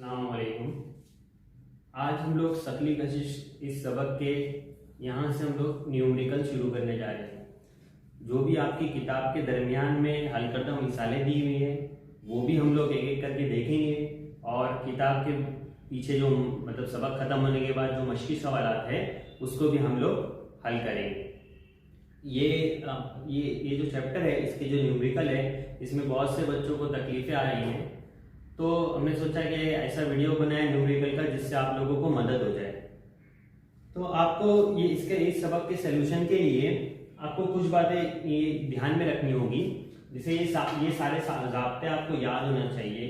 अस्सलाम वालेकुम। आज हम लोग शकली कशिश इस सबक के यहाँ से हम लोग न्यूमेरिकल शुरू करने जा रहे हैं। जो भी आपकी किताब के दरमियान में हल करदा मिसालें दी हुई हैं वो भी हम लोग एक एक करके देखेंगे और किताब के पीछे जो मतलब सबक ख़त्म होने के बाद जो मश्की सवालात है उसको भी हम लोग हल करेंगे। ये जो चैप्टर है इसके जो न्यूमेरिकल है इसमें बहुत से बच्चों को तकलीफ़ें आ रही हैं, तो हमने सोचा कि ऐसा वीडियो बनाए न्यूमेरिकल का जिससे आप लोगों को मदद हो जाए। तो आपको इस सबक के सलूशन के लिए आपको कुछ बातें ये ध्यान में रखनी होगी। जैसे ये सारे ज़ाब्ते आपको याद होना चाहिए,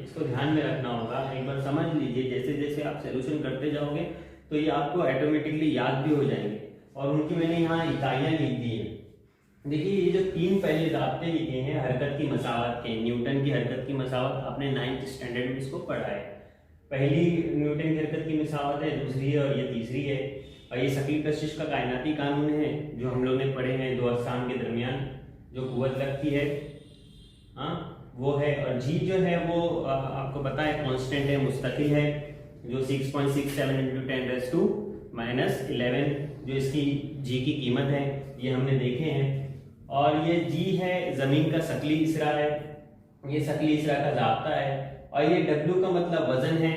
इसको ध्यान में रखना होगा। एक बार समझ लीजिए, जैसे जैसे आप सलूशन करते जाओगे तो ये आपको ऑटोमेटिकली याद भी हो जाएंगे। और उनकी मैंने यहाँ इकाइयाँ लिख दी हैं। देखिए, ये जो तीन पहले ज़ाब्ते लिखे हैं हरकत की मसावत के, न्यूटन की हरकत की मसावत आपने 9th स्टैंडर्ड में इसको पढ़ा है। पहली न्यूटन की हरकत की मसावत है, दूसरी है और ये तीसरी है। और ये शकली कशिश का कायनाती कानून है जो हम लोग ने पढ़े हैं दो अजसाम के दरमियान जो कुव्वत लगती है, हाँ वो है। और जी जो है वो आपको पता है कांस्टेंट है, मुस्तकिल है, जो 6.67 × 10⁻11 जो इसकी जी की कीमत है ये हमने देखे हैं। और ये जी है जमीन का शकली इसरा है, ये शकली इसरा का ज़ाब्ता है। और ये डब्ल्यू का मतलब वजन है,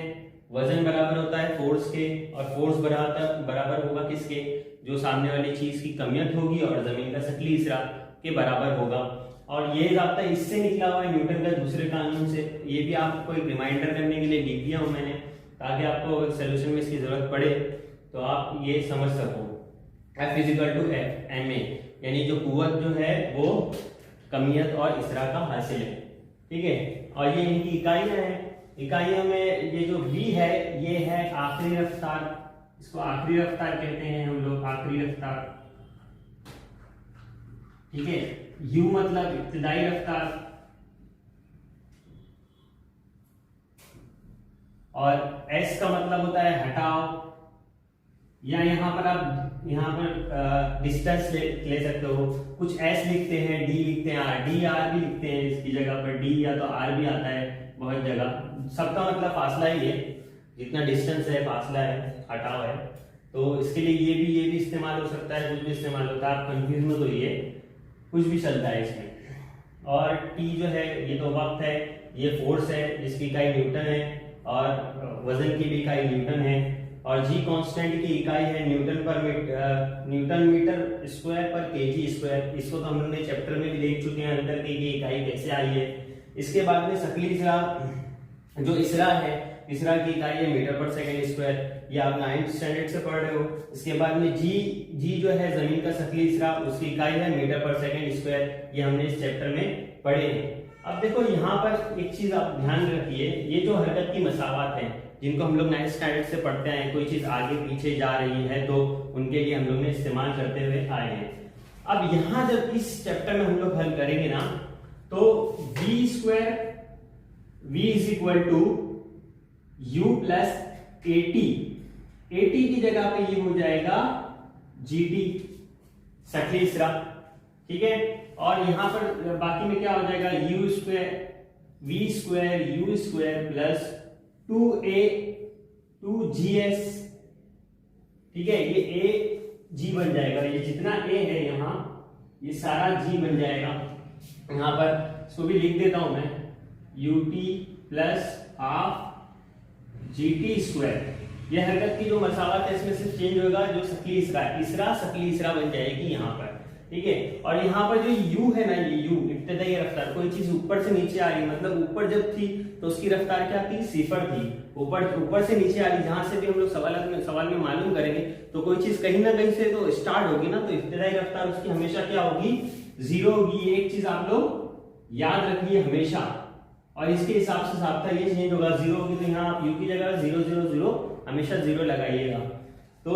वजन बराबर होता है फोर्स के, और फोर्स बराबर होगा किसके, जो सामने वाली चीज की कमियत होगी और जमीन का शकली इसरा के बराबर होगा। और ये ज़ाब्ता इससे निकला हुआ है न्यूटन का दूसरे कानून से। ये भी आपको एक रिमाइंडर करने के लिए लिख दिया हूं मैंने, ताकि आपको सोल्यूशन में इसकी जरूरत पड़े तो आप ये समझ सको। F = F ma, यानी जो कुव्वत जो है वो कमियत और इसरा का हासिल है, ठीक है। और ये इनकी इकाइयां हैं। इकाइयों में ये जो v है ये है आखिरी रफ्तार, इसको आखिरी रफ्तार कहते हैं हम लोग, आखिरी रफ्तार, ठीक है। u मतलब इब्तिदाई रफ्तार, और s का मतलब होता है हटाव, या यहाँ पर डिस्टेंस ले सकते हो। कुछ s लिखते हैं, d लिखते हैं, d r भी लिखते हैं, इसकी जगह पर d या तो r भी आता है बहुत जगह। सबका मतलब फासला ही है, जितना डिस्टेंस है फासला है, हटाव है। तो इसके लिए ये भी इस्तेमाल हो सकता है, कुछ भी इस्तेमाल होता है, आप कंफ्यूज मत होइए, कुछ भी चलता है इसमें। और t जो है ये तो वक्त है, ये फोर्स है जिसकी इकाई न्यूटन है, और वजन की भी इकाई न्यूटन है। और जी कांस्टेंट की इकाई है न्यूटन मीटर स्क्वायर पर केजी स्क्वायर। इसको तो हम लोग ने चैप्टर में भी देख चुके हैं अंदर की इकाई कैसे आई है। इसके बाद में शकली इसरा, जो इसरा है, इसरा की इकाई है मीटर/सेकंड स्क्वायर, ये आप 9th स्टैंडर्ड से पढ़ रहे हो। इसके बाद में जी जो है जमीन का शकली इसरा, उसकी इकाई है मीटर/सेकंड स्क्वायर, ये हमने इस चैप्टर में पढ़े हैं। अब देखो यहाँ पर एक चीज आप ध्यान रखिए, ये जो हरकत की मसावत है जिनको हम लोग 9th स्टैंडर्ड से पढ़ते हैं, कोई चीज आगे पीछे जा रही है तो उनके लिए हम लोग ने इस्तेमाल करते हुए आए हैं। अब यहाँ जब इस चैप्टर में हम लोग हल करेंगे ना, तो v = u + at की जगह पे ये हो जाएगा gt, शकली इसरा, ठीक है। और यहाँ पर बाकी में क्या हो जाएगा, v² + 2gs, ठीक है। ये a g बन जाएगा, ये जितना a है यहाँ ये सारा g बन जाएगा। यहाँ पर इसको भी लिख देता हूं मैं, ut + ½ gt²। ये हरकत की जो मसावत है इसमें सिर्फ चेंज होगा, जो शकली इसरा शकली इसरा बन जाएगी यहाँ पर, ठीक है। और यहाँ पर जो u है ना, ये u इब्तिदाई रफ्तार, कोई चीज ऊपर से नीचे आ रही, मतलब ऊपर जब थी तो उसकी रफ्तार क्या थी, 0 थी। ऊपर से नीचे आ रही, जहां से भी हम लोग सवाल में मालूम करेंगे तो कोई चीज कहीं ना कहीं से तो स्टार्ट होगी ना, तो इब्तिदाई रफ्तार उसकी हमेशा क्या होगी, 0 होगी। एक चीज आप लोग याद रखिए हमेशा, और इसके हिसाब से ज़ाब्ता ये चेंज होगा। 0 होगी तो यहाँ आप u की जगह 0 0 0 हमेशा 0 लगाइएगा। तो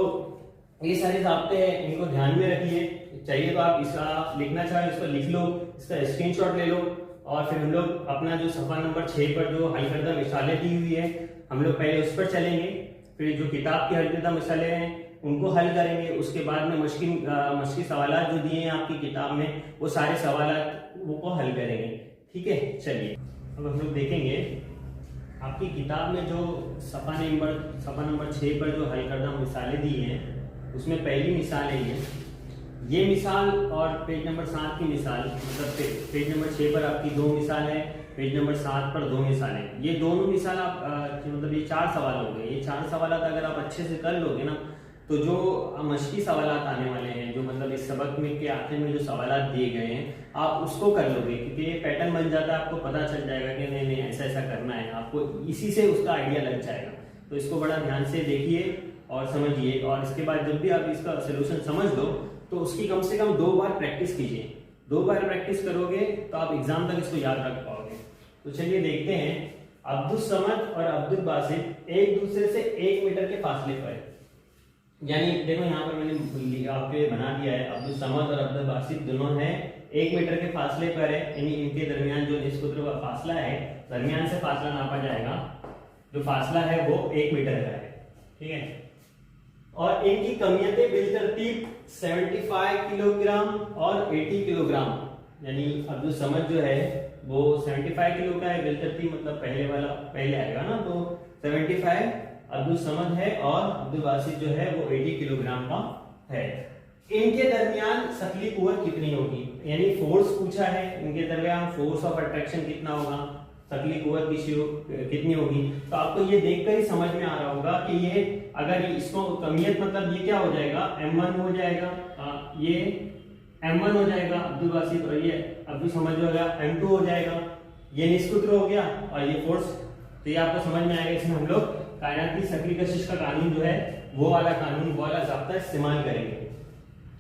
ये सारे ज़ाब्ते हैं, इनको ध्यान में रखिए। चाहिए तो आप इसका लिखना चाहे इसको लिख लो, इसका स्क्रीनशॉट ले लो, और फिर हम लोग अपना जो सफा नंबर 6 पर जो हल करदा मिसालें दी हुई है हम लोग पहले उस पर चलेंगे, फिर जो किताब की हल करदा मिसालें हैं उनको हल करेंगे। उसके बाद में मश्की सवालात जो दिए हैं आपकी किताब में, वो सारे सवालात वो को हल करेंगे, ठीक है। चलिए अब हम लोग देखेंगे आपकी किताब में जो सफ़ा नंबर 6 पर जो हल करदा मिसालें दी हैं उसमें पहली मिसाल है ये मिसाल, और पेज नंबर 7 की मिसाल, मतलब पेज नंबर 6 पर आपकी 2 मिसाल है, पेज नंबर 7 पर 2 मिसाल है। ये दोनों मिसाल आप मतलब ये 4 सवाल हो गए। ये 4 सवाल अगर आप अच्छे से कर लोगे ना तो जो मश्की सवाल आने वाले हैं, जो मतलब इस सबक में के आखिर में जो सवाल दिए गए हैं आप उसको कर लोगे, क्योंकि ये पैटर्न बन जाता है, आपको पता चल जाएगा कि नहीं नहीं ऐसा ऐसा करना है, आपको इसी से उसका आइडिया लग जाएगा। तो इसको बड़ा ध्यान से देखिए और समझिए, और इसके बाद जब भी आप इसका सोल्यूशन समझ लो तो उसकी कम से कम 2 बार प्रैक्टिस कीजिए। 2 बार प्रैक्टिस करोगे तो आप एग्जाम तक इसको याद रख पाओगे। तो चलिए देखते हैं। अब्दुल समद और अब्दुल बासित एक दूसरे से 1 मीटर के फासले पर, यानी देखो यहाँ पर मैंने आपके बना दिया है, अब्दुल समद और अब्दुल बासित दोनों हैं 1 मीटर के फासले पर है, यानी इनके दरमियान जो निस्कुत्र का फासला है, दरमियान से फासला नापा जाएगा, जो फासला है वो 1 मीटर का है, ठीक है। और इनकी कमियतें बिलतरतीब 75 किलोग्राम और 80 किलोग्राम, यानी अब्दुल समद जो है वो 75 किलो का है, बिलतरतीब मतलब पहले वाला पहले आएगा ना, तो 75 अब्दुल समद है और अब्दुल बासित जो है वो 80 किलोग्राम का है। इनके दरमियान सकली कुव्वत कितनी होगी, यानी फोर्स पूछा है, इनके दरमियान फोर्स ऑफ अट्रैक्शन कितना होगा, सकली कुव्वत कितनी होगी। तो आपको ये देखकर ही समझ में आ रहा होगा कि ये अगर इसको कमियत मतलब ये क्या हो जाएगा, M1 हो जाएगा, ये M1 हो जाएगा अब्दुल बासित, और ये अब्दुल समद जो होगा M2 हो जाएगा, ये निस्कुत्र हो गया और ये फोर्स। तो ये आपको समझ में आएगा। इसमें हम लोग कायनात की सकली कशिश का कानून जो है वो वाला कानून, वो वाला ज़ाब्ता इस्तेमाल करेंगे।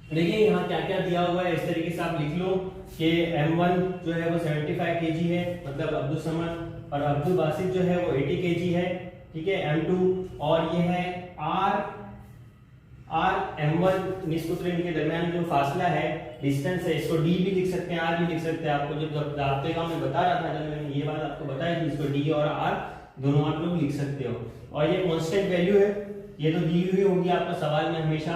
देखिए यहाँ क्या क्या दिया हुआ है, इस तरीके से आप लिख लो कि M1 जो है वो 75 kg है, मतलब अब्दुल समद, और अब्दुल बासित जो है वो 80 kg है, ठीक है, M2, और ये है R M1 निस्कुत्र इनके दरमियान जो फासला है, डिस्टेंस है, इसको D भी लिख सकते हैं, R भी लिख सकते हैं। आपको जब ज़ाब्ते का मैं बता रहा था, जब मैंने ये बात आपको बताई थी, इसको D और R दोनों आप लोग लिख सकते हो। और ये कांस्टेंट वैल्यू है, ये तो दी हुई होगी आपको सवाल में हमेशा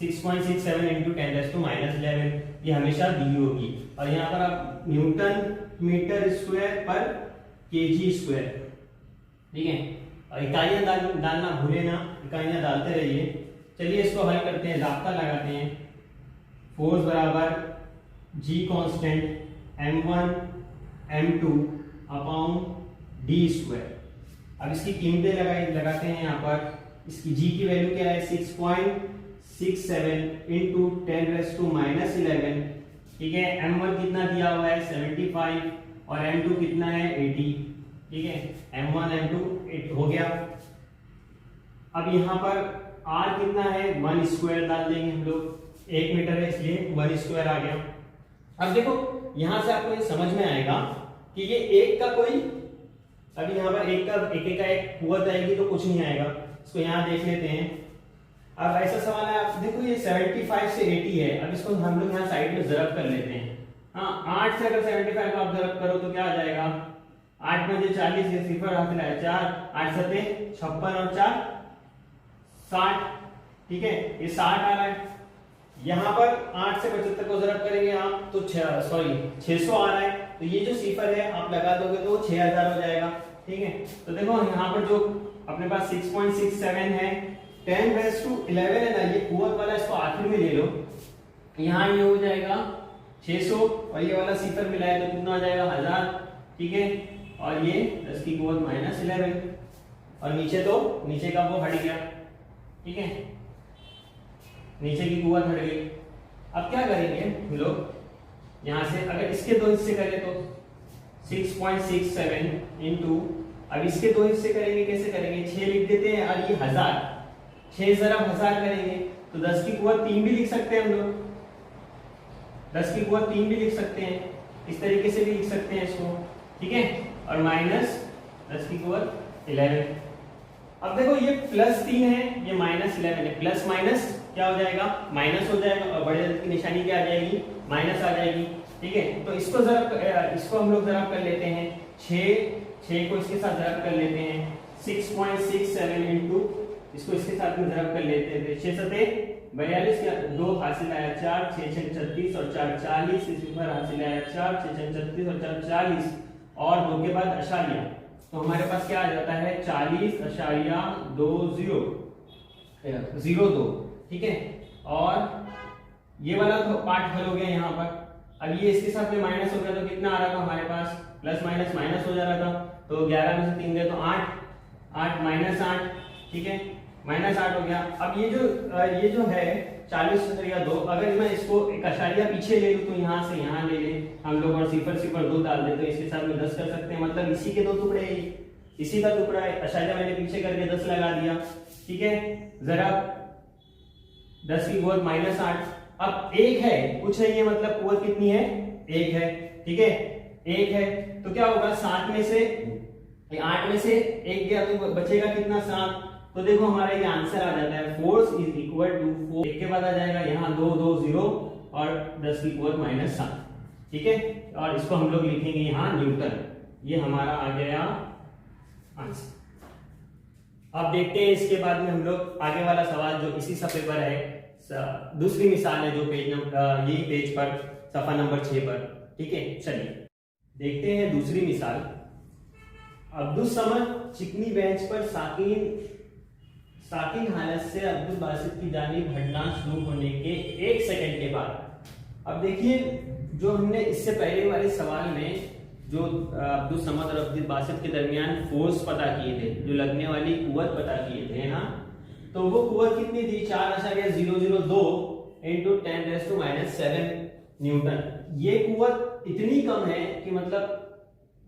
6.67 × 10⁻11, ये हमेशा दी होगी। और यहाँ पर आप न्यूटन मीटर स्क्वायर पर केजी स्क्वायर, ठीक है, और इकाइयां डालना भूले ना, इकाइयां डालते रहिए। चलिए इसको हल करते हैं, ज़ाब्ता लगाते हैं। फोर्स बराबर G constant M1 M2 upon D square. अब इसकी कीमतें लगाते हैं यहाँ पर। इसकी G की वैल्यू क्या है, 6.67 × 10⁻11, ठीक है। M1 कितना दिया हुआ है 75 और M2 कितना है 80, ठीक है। M1 M2 8 हो गया। अब यहाँ पर R कितना है 1 स्क्वायर डाल देंगे हम लोग, 1 मीटर है इसलिए 1 स्क्वायर आ गया। अब देखो यहाँ से आपको ये समझ में आएगा कि ये एक का कोई, अभी यहाँ पर एक का एक कुव्वत आएगी तो कुछ नहीं आएगा। इसको यहाँ देख लेते हैं। अब ऐसा सवाल है, आप देखो ये 75 से 80 है। अब इसको हम लोग यहाँ साइड में ज़रब कर लेते हैं। हाँ, 8 से अगर 75 को आप ज़रब करो तो क्या आ जाएगा, 8 में 40, ये सिफर हाथ में 4, 8 सते 56 और 4 60, ठीक है, ये 60 आ रहा है। यहाँ पर 8 से 75 को ज़रब करेंगे आप तो 600 आ रहा है। तो ये जो सिफर है आप लगा दोगे तो 6000 हो जाएगा, ठीक है। तो देखो यहाँ पर जो अपने पास 6.67 है, 10⁻11 है ना, ये कुव्वत वाला इसको आखिर में ले लो। यहाँ ये हो जाएगा 600 और ये वाला सिफर मिलाया तो कितना हो जाएगा 1000, ठीक है। और ये 10 की कुव्वत -11 और नीचे का वो हट गया, ठीक है, नीचे की कुव्वत हट गई। अब क्या करेंगे हम लोग, यहाँ से अगर इसके 2 हिस्से करें तो 6.67 × अब इसके 2 हिस्से करेंगे, कैसे करेंगे, 6 लिख देते हैं और ये 1000, 6 ज़रब 1000 करेंगे तो 10 की कुव्वत 3 भी लिख सकते हैं हम लोग, 10 की कुव्वत 3 भी लिख सकते हैं, इस तरीके से भी लिख सकते हैं इसको, ठीक है। और -10 की कुव्वत 11। अब देखो ये +3 है, ये -11 है, प्लस माइनस क्या हो जाएगा, माइनस हो जाएगा, और बड़े की निशानी क्या आ जाएगी, माइनस आ जाएगी, ठीक है। तो इसको हम लोग ज़रब कर लेते हैं, 6 को इसके साथ ज़रब कर लेते हैं, 6.67 × इसको इसके साथ में ज़रब कर लेते हैं, 6 सते 42 का 2 हासिल आया 4, 6 6 36 और 4 40, इस ऊपर हासिल आया 4, 6 6 36 और 4 40 और 2 के बाद अशारिया, तो हमारे पास क्या आ जाता है 40.2002, ठीक है। और ये वाला तो पार्ट हल हो गया यहाँ पर। अब ये इसके साथ में माइनस हो गया तो कितना आ रहा था हमारे पास, प्लस माइनस माइनस हो जा रहा था। तो 11 में से 3 गए तो 8, 8 माइनस 8, ठीक है, माइनस 8 हो गया। अब ये जो है 40.2, अगर मैं इसको एक अशारिया पीछे ले लूं तो यहाँ से यहाँ ले ले हम लोग और 0.02 डाल दे तो इसके साथ में 10 कर सकते हैं, मतलब इसी के 2 टुकड़े हैं, इसी का टुकड़ा है। अशारिया मैंने पीछे करके 10 लगा दिया, ठीक है। जरा 10 की कुवत -8, अब 1 है, कुछ है ये, मतलब कुवत कितनी है 1 है, ठीक है, 1 है। तो क्या होगा 7 में से 8 में से 1 गया तो बचेगा कितना 7। तो देखो हमारा ये आंसर आ जाता है फोर्स इज इक्वल टू 4, एक के बाद आ जाएगा यहाँ 2 2 0 और 10 की कुवत -7, ठीक है। और इसको हम लोग लिखेंगे यहाँ न्यूटन, ये हमारा आ गया आंसर। अब देखते हैं इसके बाद में हम लोग आगे वाला सवाल जो इसी सा पेपर है, दूसरी मिसाल है जो पेज नंबर यही पेज पर सफा नंबर 6 पर, ठीक है। चलिए देखते हैं दूसरी मिसाल। अब्दुल समद चिकनी बेंच पर साकिन हालत से अब्दुल बासित की जानिब हटना शुरू होने के 1 सेकंड के बाद। अब देखिए जो हमने इससे पहले वाले सवाल में जो अब्दुल समद और अब्दुल बासित के दरमियान फोर्स पता किए थे, जो लगने वाली कुवत पता किए थे ना, तो वो कुवत कितनी थी 4.002 इंटू 10⁻⁷ न्यूटन। ये कुवत इतनी कम है कि मतलब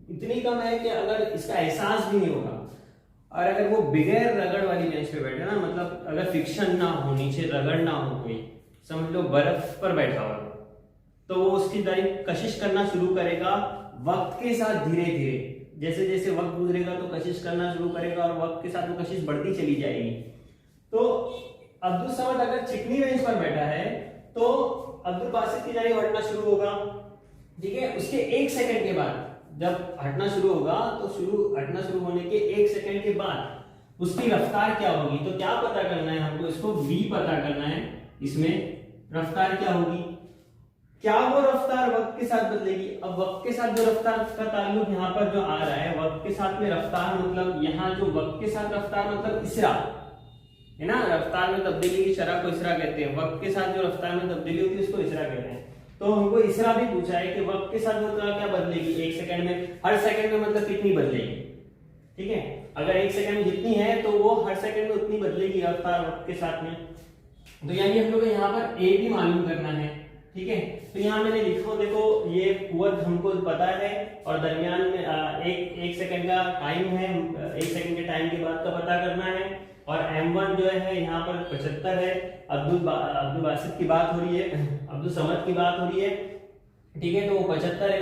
इतनी कम है कि अगर इसका एहसास भी नहीं होगा, और अगर वो बगैर रगड़ वाली बेंच पे बैठे ना, मतलब अगर फ्रिक्शन ना हो, नीचे रगड़ ना हो, कोई समझ लो बर्फ पर बैठा हो, तो वो उसकी तरफ कशिश करना शुरू करेगा वक्त के साथ, धीरे धीरे जैसे जैसे वक्त गुजरेगा तो कशिश करना शुरू करेगा और वक्त के साथ वो कशिश बढ़ती चली जाएगी। तो अब्दुल समद अगर चिकनी बेंच पर बैठा है तो अब्दुल बासित की जानिब हटना शुरू होगा, ठीक है। उसके 1 सेकंड के बाद जब हटना शुरू होगा तो हटना शुरू होने के 1 सेकंड के बाद उसकी रफ्तार क्या होगी, तो क्या पता करना है हमको, इसको v पता करना है। इसमें रफ्तार क्या होगी, क्या वो रफ्तार वक्त के साथ बदलेगी। अब वक्त के साथ जो रफ्तार का ताल्लुक यहाँ पर जो आ रहा है, वक्त के साथ में रफ्तार मतलब यहाँ जो वक्त के साथ रफ्तार मतलब इसरा है ना, रफ्तार में तब्दीली की शरह को इसरा कहते हैं, वक्त के साथ जो रफ्तार में तब्दीली होती है उसको इसरा कहते हैं। तो हमको इसरा भी पूछा है कि वक्त के साथ मतलब क्या बदलेगी 1 सेकंड में, हर सेकंड में मतलब कितनी बदलेगी, ठीक है। अगर 1 सेकंड में जितनी है तो वो हर सेकंड में उतनी बदलेगी रफ्तार वक्त के साथ में। तो यानी हम लोग यहाँ पर ए भी मालूम करना है, ठीक है। तो यहाँ मैंने लिखा, देखो ये कुवत हमको पता है और दरमियान में एक सेकंड का टाइम है, 1 सेकंड के टाइम के बाद का पता करना है। और m1 जो है यहाँ पर 75 है, अब्दुल बासित की बात हो रही है, अब्दुल समद की बात हो रही है, ठीक है, तो वो 75 है।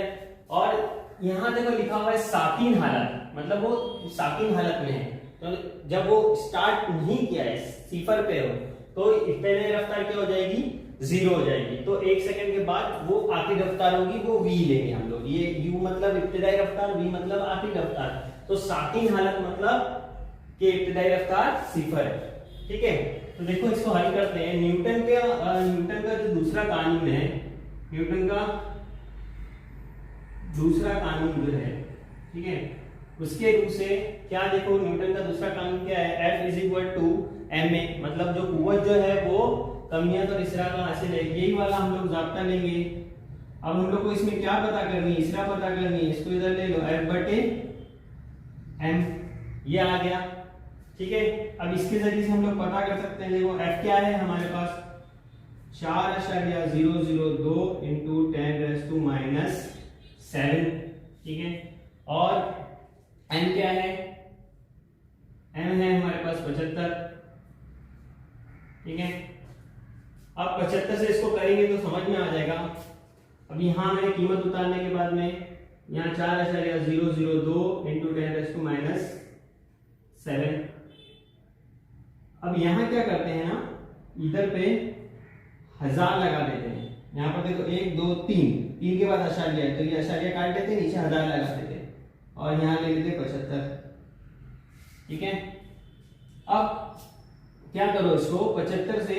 और यहाँ देखो लिखा हुआ है साकिन हालत, मतलब वो साकिन हालत में है, तो जब वो स्टार्ट नहीं किया है, 0 पे हो, तो पहले रफ्तार क्या हो जाएगी 0 हो जाएगी। तो 1 सेकंड के बाद वो आखिरी रफ्तार होगी, वो v लेंगे हम लोग, ये u मतलब इब्तिदाई रफ्तार, v मतलब आखिरी रफ्तार। तो साकिन हालत मतलब कि इब्तिदाई रफ्तार 0 है, ठीक है। तो देखो इसको हल करते हैं। न्यूटन का जो दूसरा कानून है, न्यूटन का दूसरा कानून जो है, ठीक है, उसके रूप से क्या, देखो न्यूटन का दूसरा कानून क्या है, F = ma, मतलब जो कुवत जो है वो कमियत और इसरा का हासिल है, यही वाला हम लोग ज़ाब्ता लेंगे। अब हम लोग को इसमें क्या पता करनी है, इसरा पता करनी है, इसको इधर ले लो F/m, ये आ गया, ठीक है। अब इसके जरिए से हम लोग पता कर सकते हैं, देखो F क्या है हमारे पास 4.002 इंटू 10⁻⁷, ठीक है। और m क्या है, m है हमारे पास 75, ठीक है। अब 75 से इसको करेंगे तो समझ में आ जाएगा। अब यहाँ मैंने कीमत उतारने के बाद में यहाँ 4.002 इंटू 10⁻⁷। अब यहाँ क्या करते हैं ना, इधर पे 1000 लगा देते हैं। यहाँ पर देखो 1 2 3 के बाद अशारिया है, तो ये अशारिया काट देते हैं, नीचे 1000 लगा देते हैं और यहाँ ले लेते 75, ठीक है। अब क्या करो, इसको 75 से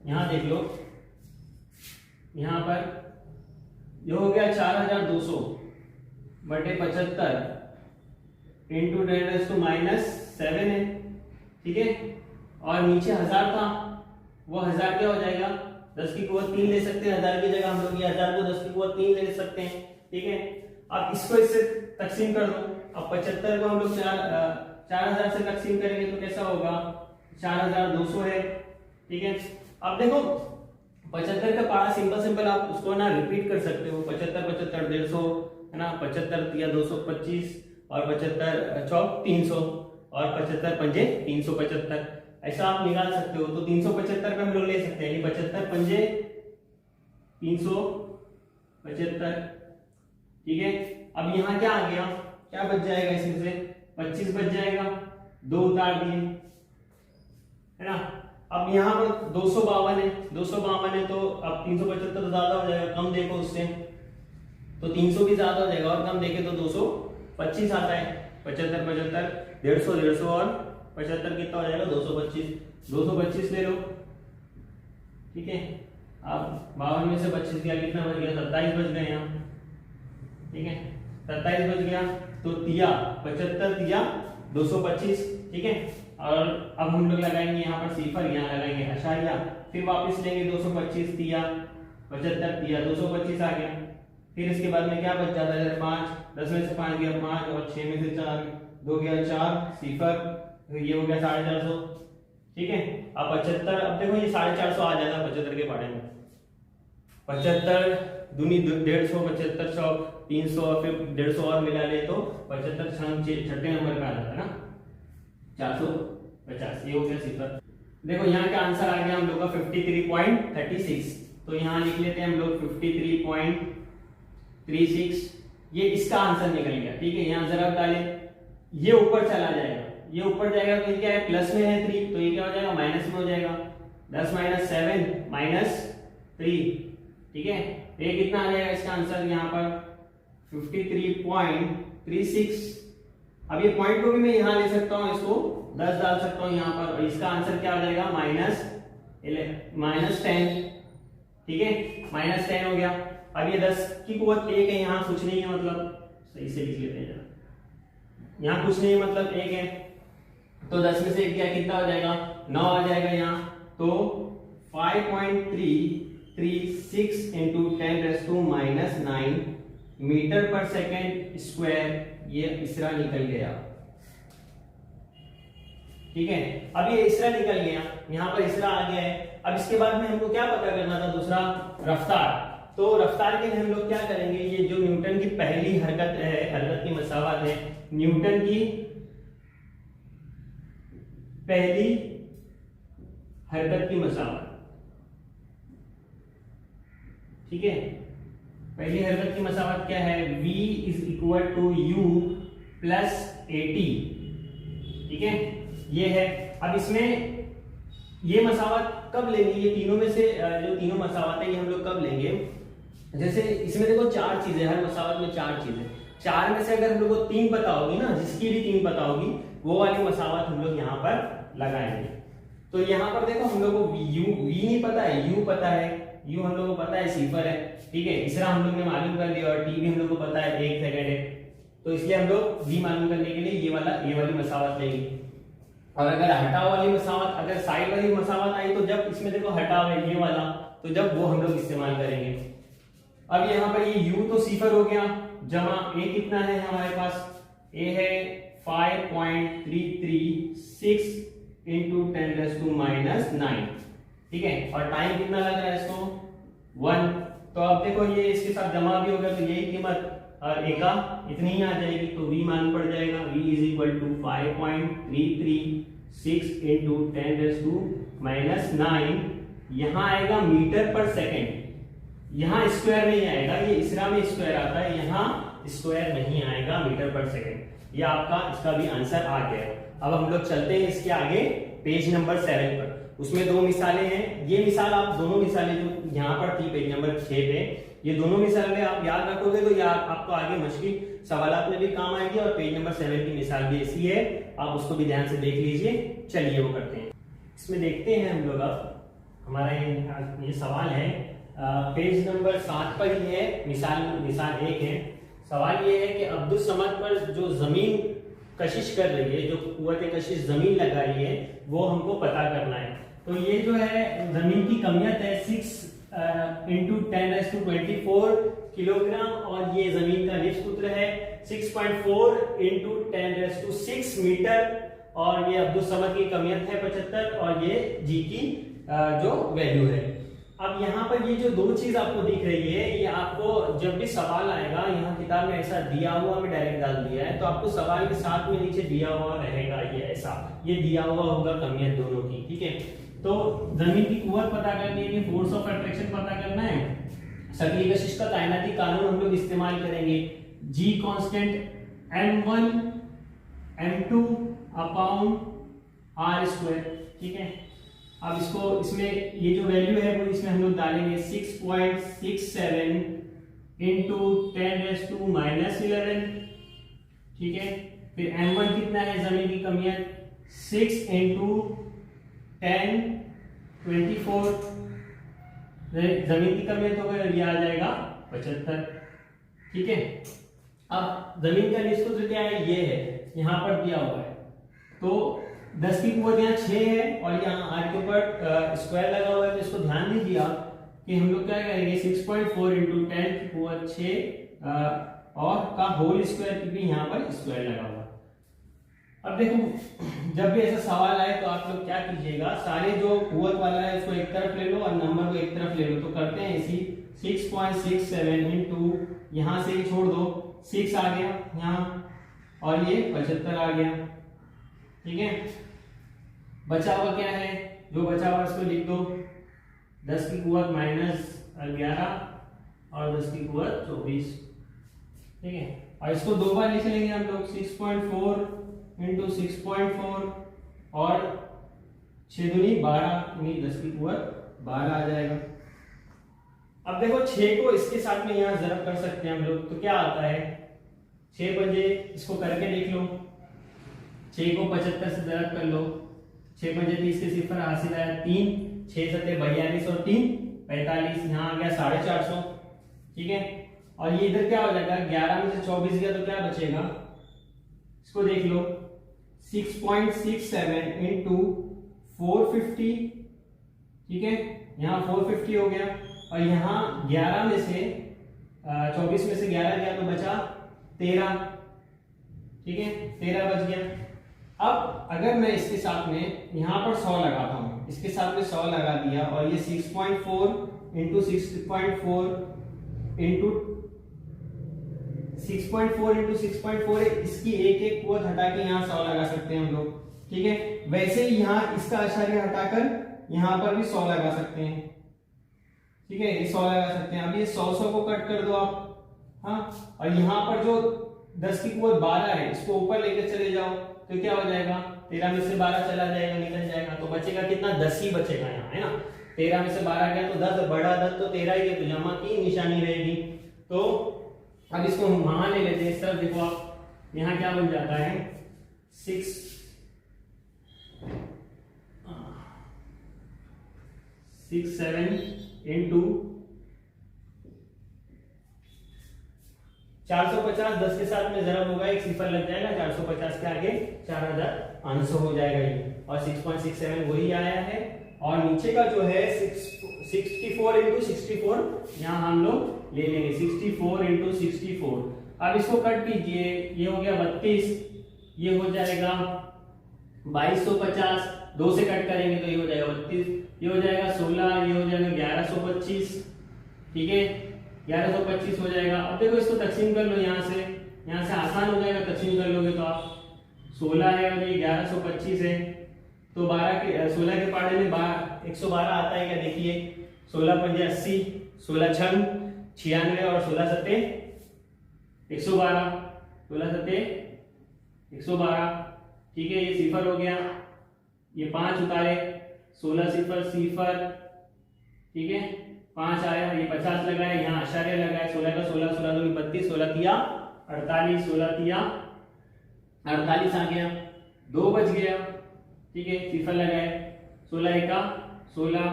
यहाँ देख लो, यहाँ पर ये हो गया 4200 बटे 75 इंटू 10⁻⁷ है, ठीक है। और नीचे 1000 था, वो 1000 क्या हो जाएगा, 10 की कुवत 3 ले सकते हैं, 1000 की जगह हम लोग ये 1000 को 10 की कुवत 3 ले सकते हैं, ठीक है। अब इसको इससे तकसीम कर दो। अब 75 को हम लोग 4000 से तकसीम करेंगे तो कैसा होगा, 4200 है, ठीक है। अब देखो 75 का पारा सिंपल आप उसको ना रिपीट कर सकते हो, 75 75 150 है ना, 75 या 225 और 75 चौक 300 और 75 पंजे 375, ऐसा आप निकाल सकते हो। तो 375 पे हम लोग ले सकते हैं, 75 पंजे 375, ठीक है। अब यहाँ क्या आ गया, क्या बच जाएगा इसमें से, 25 बच जाएगा, 2 उतार दिए, है ना। अब यहाँ पर 252 है, 252 है तो अब 375 तो ज्यादा हो जाएगा, कम देखो उससे तो 300 भी ज्यादा हो जाएगा, और कम देखे तो 225 आता है। 75 75 150 और 75 कितना हो जाएगा, 225 ले लो, ठीक है। अब 52 में से 25 गया, कितना बच गया, 27 बच गए यहाँ, ठीक है। 27 बच गया तो तिया 75 तिया 225, ठीक है। और अब हम लोग लगाएंगे यहाँ पर सिफर, यहाँ लगाएंगे अशारिया, फिर वापस लेंगे 225 तिया 75 तिया 225 आ गया। फिर इसके बाद में क्या बच जाता है, 5, 10 में से 5 गया 5 और 6 में से 4 2 गया 4 सिफर, ये हो गया 450, ठीक है। अब 75, अब देखो ये 450 आ जाता है 75 के पारे में, 75 दूनी 150, 75 चौक 300 और फिर 150 और मिला ले तो 75 छठे नंबर पे आ जाता है ना, 450, ये हो गया सिफर। देखो यहाँ का आंसर आ गया हम लोग का 53.36, तो यहाँ लिख लेते हैं हम लोग 53.36, ये इसका आंसर निकल गया, ठीक है। यहाँ जरा डाले, ये ऊपर चला जाएगा, ये ऊपर जाएगा तो ये क्या है, प्लस में है 3, तो ये क्या हो जाएगा, माइनस में हो जाएगा, 10 - 7 -3, ठीक है। ये कितना आ जाएगा इसका आंसर यहाँ पर 53.36। अब ये पॉइंट को भी मैं यहाँ ले सकता हूँ, इसको 10 डाल सकता हूँ यहाँ पर, और इसका आंसर क्या हो जाएगा, -10, ठीक है, -10 हो गया। अब ये 10 की कुवत 1 है, यहाँ कुछ नहीं है, मतलब सही से लिख लेते हैं जरा, यहाँ कुछ नहीं है मतलब 1 है, तो 10 में से 1 क्या कितना हो जाएगा, 9 आ जाएगा यहाँ, तो 5.336 इंटू 10⁻⁹ मीटर पर सेकेंड स्क्वायर, ये इसरा निकल गया, ठीक है। अब ये इसरा निकल गया, यहाँ पर इसरा आ गया है। अब इसके बाद में हमको क्या पता करना था, दूसरा रफ्तार। तो रफ्तार के लिए हम लोग क्या करेंगे, ये जो न्यूटन की पहली हरकत है, हरकत की मसावत है, न्यूटन की पहली हरकत की मसावत, ठीक है। पहली हरकत की मसावत क्या है, v = u + at, ठीक है, ये है। अब इसमें ये मसावत कब लेंगे, ये तीनों में से जो तीनों मसावत है ये हम लोग कब लेंगे, जैसे इसमें देखो 4 चीजें, हर मसावत में 4 चीजें, 4 में से अगर हम लोग को 3 पता होगी ना, जिसकी भी 3 पता होगी, वो वाली मसावत हम लोग यहाँ पर लगाएंगे। तो यहाँ पर देखो हम लोग को v नहीं पता है, u पता है, u हम लोग को पता है सिफर है, ठीक है। इसरा हम लोग ने मालूम कर लिया, और t भी हम लोग को पता है 1 सेकंड है, तो इसलिए हम लोग v मालूम करने के लिए ये वाली मसावत लेंगे। और अगर हटाव वाली मसावत, अगर साइड वाली मसावत आई तो जब इसमें देखो हटाव है ये वाला, तो जब वो हम लोग इस्तेमाल करेंगे। अब यहाँ पर ये u तो सिफर हो गया, जमा a कितना है हमारे पास, a है 5.336 इंटू 10⁻⁹, ठीक है। और टाइम कितना लग रहा है इसको, 1। तो अब देखो ये इसके साथ जमा भी होगा, तो यही कीमत और a का इतनी ही आ जाएगी, तो v मान पड़ जाएगा, v = 5.336 इंटू 10⁻⁹, यहाँ आएगा मीटर पर सेकेंड, यहाँ स्क्वायर नहीं आएगा, ये इसरा में स्क्वायर आता है, यहाँ स्क्वायर नहीं आएगा, मीटर पर सेकेंड। ये आपका इसका भी आंसर आ गया। अब हम लोग चलते हैं इसके आगे पेज नंबर 7 पर, उसमें 2 मिसालें हैं। ये मिसाल आप दोनों मिसालें जो यहाँ पर थी पेज नंबर 6 पे, ये दोनों मिसालें आप याद रखोगे तो यार आपको आगे मुश्किल सवालात में भी काम आएगी, और पेज नंबर 7 की मिसाल भी ऐसी है, आप उसको भी ध्यान से देख लीजिए। चलिए वो करते हैं, इसमें देखते हैं हम लोग। अब हमारा ये सवाल है पेज नंबर 7 पर ही है, मिसाल 1 है। सवाल ये है कि अब्दुल समद पर जो जमीन कशिश कर रही है, जो कुव्वत कशिश जमीन लगा रही है, वो हमको पता करना है। तो ये जो है जमीन की कमियत है 6 × 10⁻24 किलोग्राम, और ये जमीन का निष्पुत्र है 6.4 × 10⁶ मीटर, और ये अब्दुल समद की कमियत है 75, और ये जी की जो वैल्यू है। अब यहाँ पर ये जो दो चीज आपको दिख रही है, ये आपको जब भी सवाल आएगा, यहाँ किताब में ऐसा दिया हुआ में डायरेक्ट डाल दिया है, तो आपको सवाल के साथ में नीचे दिया हुआ रहेगा, ये ऐसा ये दिया हुआ होगा कमियत दोनों की, ठीक है। तो जमीन की कुव्वत पता करनी है, फोर्स ऑफ अट्रैक्शन पता करना है, शक्ली कशिश का कायनाती कानून हम लोग इस्तेमाल करेंगे, जी constant m1 m2 upon r², ठीक है। अब इसको इसमें ये जो वैल्यू है वो इसमें हम लोग डालेंगे 6.67 × 10⁻⁻11, ठीक है। फिर m1 कितना है जमीन की कमियत 6 × 10⁻24, जमीन की कमियत होगा, ये आ जाएगा 75, ठीक है। अब जमीन का निष्पुत्र क्या है, ये है, यहाँ पर दिया हुआ है। तो 10 की कुव्वत यहाँ 6 है, और यहाँ r के ऊपर स्क्वायर लगा हुआ है, तो इसको ध्यान दीजिए आप कि हम लोग क्या करेंगे 6.4 × 10 की कुव्वत 6 और का होल स्क्वायर, क्योंकि यहाँ पर स्क्वायर लगा हुआ। अब देखो जब भी ऐसा सवाल आए तो आप लोग क्या कीजिएगा, सारे जो कुव्वत वाला है उसको एक तरफ ले लो और नंबर को एक तरफ ले लो। तो करते हैं इसी 6.67 × यहाँ से ही छोड़ दो, 6 आ गया यहाँ, और ये 75 आ गया, ठीक है। बचा हुआ क्या है, जो बचा हुआ इसको लिख दो 10 की कुव्वत -11 और 10 की कुव्वत 24, ठीक है। और इसको दो बार लिख लेंगे हम लोग 6.4 × 6.4 और 6 दूनी 12, यानी 10 की कुव्वत 12 आ जाएगा। अब देखो 6 को इसके साथ में यहाँ जरब कर सकते हैं हम लोग, तो क्या आता है 6 पंजे, इसको करके देख लो, 6 को 75 से जरब कर लो, 6 पंजे 30 के सिफर हासिल आया 3, 6 सत्ते 42 और 3 45, यहाँ आ गया 450, ठीक है। और ये इधर क्या हो जाएगा, 11 में से 24 गया तो क्या बचेगा, इसको देख लो 6.67 × 450, ठीक है, यहाँ 450 हो गया, और यहाँ 11 में से 24 में से 11 गया तो बचा 13, ठीक है, 13 बच गया। अब अगर मैं इसके साथ में यहाँ पर 100 लगाता हूँ, इसके साथ में 100 लगा दिया, और ये 6.4 × 6.4 × 6.4 इसकी एक कुव्वत हटा के यहाँ 100 लगा सकते हैं हम लोग, ठीक है। वैसे ही यहाँ इसका आशार्य हटाकर यहाँ पर भी 100 लगा सकते हैं, ठीक है, ये 100 लगा सकते हैं। अब ये 100 को कट कर दो आप, हाँ, और यहाँ पर जो 10 की कुव्वत 12 है इसको ऊपर लेकर चले जाओ, तो क्या हो जाएगा 13 में से 12 चला जाएगा, निकल जाएगा, तो बचेगा कितना 10 ही बचेगा यहाँ, है ना। 13 में से 12 गया तो 10, बड़ा 10 तो 13 ही है, तो जमा की निशानी रहेगी। तो अब इसको हम वहां ले लेते हैं, इस तरफ देखो आप, यहाँ क्या बन जाता है 6 7 × 450, 10 के साथ में जरब होगा, एक सिफर लग जाएगा, 450 के आगे 4500 हो जाएगा ये, और 6.67 वही आया है। और नीचे का जो है 64 × 64 यहाँ हम लोग ले लेंगे 64 × 64। अब इसको कट कीजिए, ये हो गया 32, ये हो जाएगा 2250, 2 से कट करेंगे तो ये हो जाएगा 32, ये हो जाएगा 16, ये हो जाएगा 1125, ठीक है, 1125 हो जाएगा। अब देखो इसको तकसीम कर लो, यहाँ से आसान हो जाएगा, तकसीम कर लोगे तो आप 16 है और ये 1125 है, तो 16 के पाड़े में 112 आता है क्या, देखिए 16 पंजे 80, 16 छंग 96 और 16 सत्ते 112, 16 सत्ते 112, ठीक है, ये सिफर हो गया, ये 5 उतारे, 16 सिफर सिफर, ठीक है, 5 आया, ये 50 लगाए, यहाँ आशार्य लगाए, 16 का 16, 16 दूनी 32, 16 तिया 48, 16 तिया 48 आ गया, 2 बच गया, ठीक है, सिफर लगाए, 16 एका 16,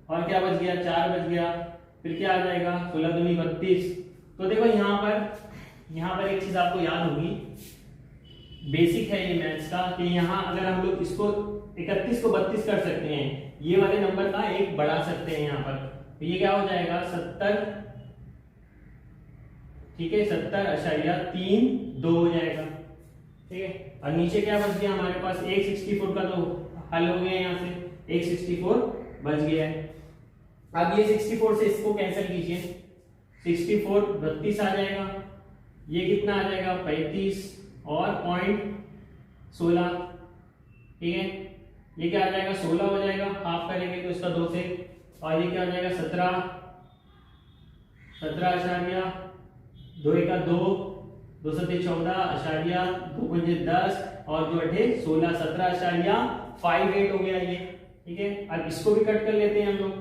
और क्या बच गया 4 बच गया, फिर क्या आ जाएगा 16 दूनी 32। तो देखो यहाँ पर एक चीज आपको याद होगी बेसिक है ये मैथ्स का कि यहाँ अगर हम लोग इसको 31 को 32 कर सकते हैं, ये वाले नंबर का एक बढ़ा सकते हैं यहाँ पर, तो ये क्या हो जाएगा 70, ठीक है 70.32 हो जाएगा, ठीक है। और नीचे क्या बच गया हमारे पास, 164 का तो हल हो गया, यहाँ से 164 बच गया है। अब ये 64 से इसको कैंसिल कीजिए, 64 32 आ जाएगा, ये कितना आ जाएगा 35 और 0.16, ठीक है। ये क्या आ जाएगा 16 हो जाएगा, हाफ करेंगे तो इसका 2 से, और ये क्या आ जाएगा 17.2 का 2, 2 से 14, 2 पंजे 10 और 2 अठे 16, 17.58 हो गया ये, ठीक है। अब इसको भी कट कर लेते हैं हम लोग,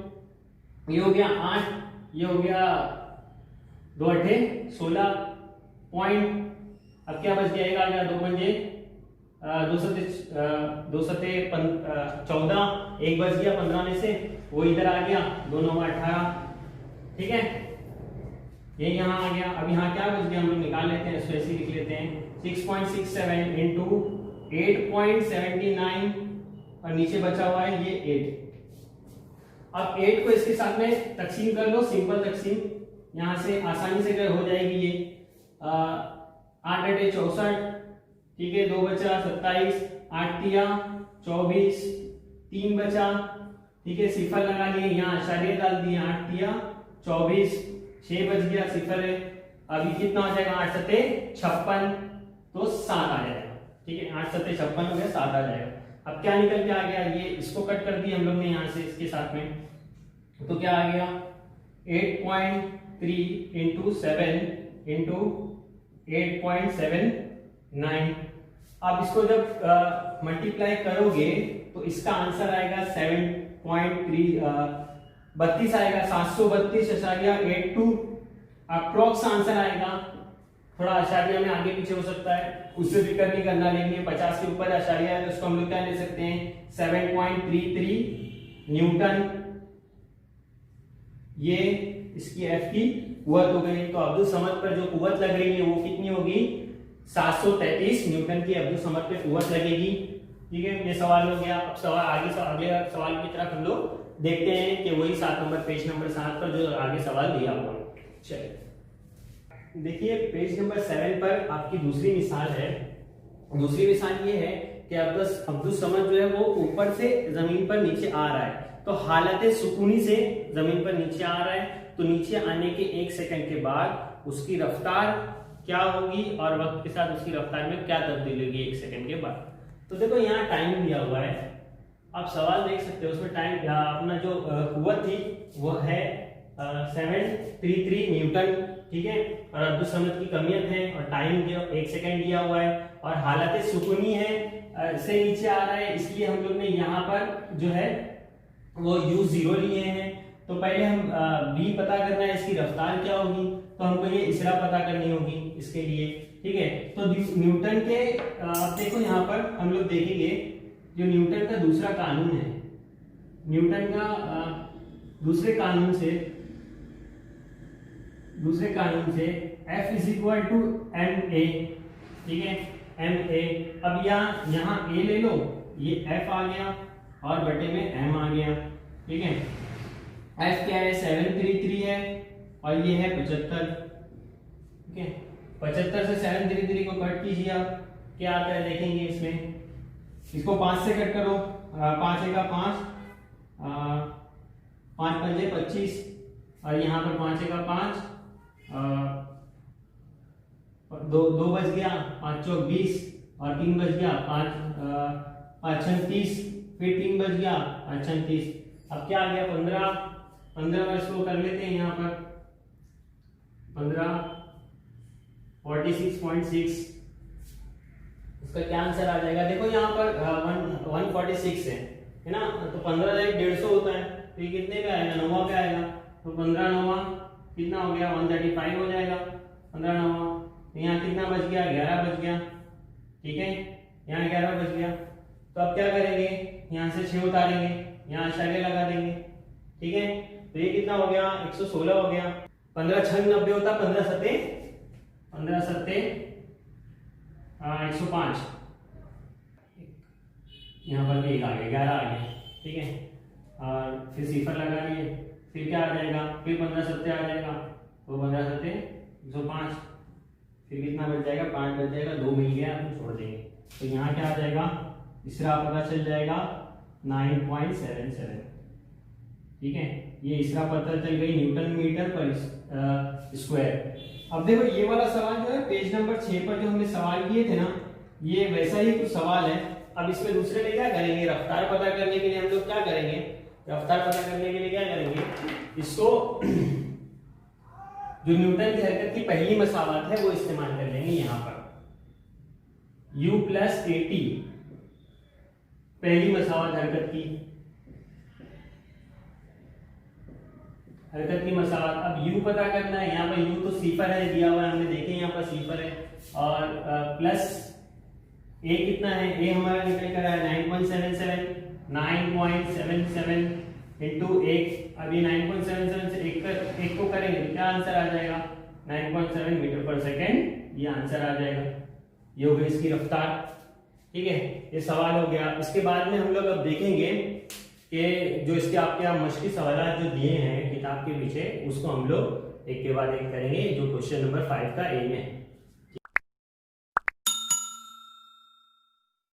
ये हो गया 8, ये हो गया 2 अठे 16 पॉइंट, अब क्या बच गया, आ गया 2 पंजे 2 सते 14, एक बच गया 15 में से, वो इधर आ गया, 2 9 18, ठीक है, ये यहाँ आ गया। अब यहाँ क्या बच गया हम लोग निकाल लेते हैं, इसको ऐसे लिख लेते हैं, 6.67 इंटू 8.79 और नीचे बचा हुआ है ये 8। अब 8 को इसके साथ में तकसीम कर लो, सिंपल तकसीम यहाँ से आसानी से हो जाएगी ये, 8 अठे 64, ठीक है, 2 बचा 27, 8 तिया 24, 3 बचा, ठीक है, सिफर लगा लिए, यहाँ आशार्य डाल दिए, 8 तिया 24, 6 बच गया, सिफर है, अभी कितना हो जाएगा 8 सते 56, तो 7 आ जाएगा, ठीक है, 8 सते 56 हो गया, 7 आ जाएगा। अब क्या निकल के आ गया, ये इसको कट कर दिया हम लोग ने यहाँ से इसके साथ में, तो क्या आ गया 8.3 इंटू 7 इंटू 8.79। अब इसको जब मल्टीप्लाई करोगे तो इसका आंसर आएगा 32 आएगा, 732.82 अप्रोक्स आंसर आएगा। थोड़ा आशार्य में आगे पीछे हो सकता है, उससे फिक्र नहीं करना, लेकिन 50 के ऊपर आशार्य है तो उसको हम लोग क्या ले सकते हैं 7.33 न्यूटन, ये इसकी एफ की कुव्वत हो गई। तो अब्दुल समद पर जो कुव्वत लग रही है वो कितनी होगी 733 न्यूटन की अब्दुल समद पे कुव्वत लगेगी, ठीक है। ये सवाल हो गया। अब सवाल अगले सवाल की तरफ हम लोग देखते हैं कि वही 7 नंबर पेज नंबर 7 पर जो आगे सवाल दिया हुआ है। चलिए देखिए पेज नंबर 7 पर आपकी दूसरी मिसाल है। दूसरी मिसाल ये है कि अब्दुल समद जो है वो ऊपर से जमीन पर नीचे आ रहा है, तो हालत सुकूनी से जमीन पर नीचे आ रहा है, तो नीचे आने के 1 सेकंड के बाद उसकी रफ्तार क्या होगी और वक्त के साथ उसकी रफ्तार में क्या तब्दीली होगी 1 सेकंड के बाद। तो देखो यहाँ टाइम दिया हुआ है, आप सवाल देख सकते हो, उसमें टाइम अपना जो कुव्वत थी वो है 733 न्यूटन, ठीक है, और अब्दुल समद की कमियत है और टाइम जो 1 सेकंड दिया हुआ है और हालत सुकूनी है से नीचे आ रहा है, इसलिए हम लोग ने यहाँ पर जो है वो u0 लिए हैं। तो पहले हम v पता करना है, इसकी रफ्तार क्या होगी, तो हमको ये इसरा पता करनी होगी इसके लिए, ठीक है। तो न्यूटन के देखो यहाँ पर हम लोग देखेंगे जो न्यूटन का दूसरा कानून है, न्यूटन का दूसरे कानून से F is equal to ma, ठीक है, ma। अब यहाँ a ले लो, ये F आ गया और बटे में m आ गया, ठीक है। F क्या है 733 है और ये है 75, ठीक है। 75 से 733 को कट कीजिए, आप क्या आता है देखेंगे इसमें, इसको 5 से कट करो, 5 का 5, 5 पंजे 25 और यहाँ पर 5 का 5, 2 बच गया, 5 चौक 20 और 3 बच गया, 5 36, फिर 3 बच गया 36। अब क्या आ गया 15 वर्ष को कर लेते हैं यहाँ पर 15 46.6, इसका क्या आंसर आ जाएगा। देखो यहाँ पर 146 है ना, तो 15 150 होता है, तो ये कितने पे आएगा 9 पे आएगा, तो 15 9 कितना हो गया 135 हो जाएगा, 15 9 यहाँ कितना बच गया 11 बच गया, ठीक है, यहाँ 11 बच गया। तो अब क्या करेंगे, यहाँ से 6 उतारेंगे, यहाँ आशार्य लगा देंगे, ठीक है। तो ये कितना हो गया 116 हो गया, 15 6 90 होता, 15 सत्ते 105, यहाँ पर भी 1 आ गया, 11 आ गया, ठीक है। और फिर सिफर लगा लिए, फिर क्या आ जाएगा, फिर 15 सत्ते आ जाएगा, तो 15 सत्ते 105, फिर कितना बच जाएगा, 5 बच जाएगा, 2 मिल गया, हम छोड़ देंगे। तो यहाँ क्या आ जाएगा, इसरा पता चल जाएगा 9.77, ठीक है। ये इसरा पता चल गई न्यूटन मीटर पर स्क्वायर। अब देखो ये वाला सवाल जो है पेज नंबर 6 पर जो हमने सवाल किए थे ना, ये वैसा ही कुछ सवाल है। अब इसमें दूसरे में क्या करेंगे, रफ्तार पता करने के लिए हम लोग क्या करेंगे, रफ्तार पता करने के लिए क्या करेंगे, इसको जो न्यूटन की हरकत की पहली मसावत है वो इस्तेमाल कर लेंगे। यहाँ पर u प्लस AT पहली मसावत हरकत की मसावत। अब u पता करना है, यहाँ पर u तो सिफर है दिया हुआ है, हमने देखे यहाँ पर सिफर है, और प्लस a कितना है, a हमारा निकल कर आया 9.77 इंटू 1। अब ये 9.77 से एक को करेंगे तो क्या आंसर आ जाएगा, 9.7 मीटर पर सेकेंड, ये आंसर आ जाएगा। ये हो गई इसकी रफ्तार, ठीक है। ये सवाल हो गया। इसके बाद में हम लोग अब देखेंगे कि जो इसके आपके यहाँ मश्की सवाल जो दिए हैं किताब के पीछे, उसको हम लोग एक के बाद एक करेंगे, जो क्वेश्चन नंबर 5 का ए में है।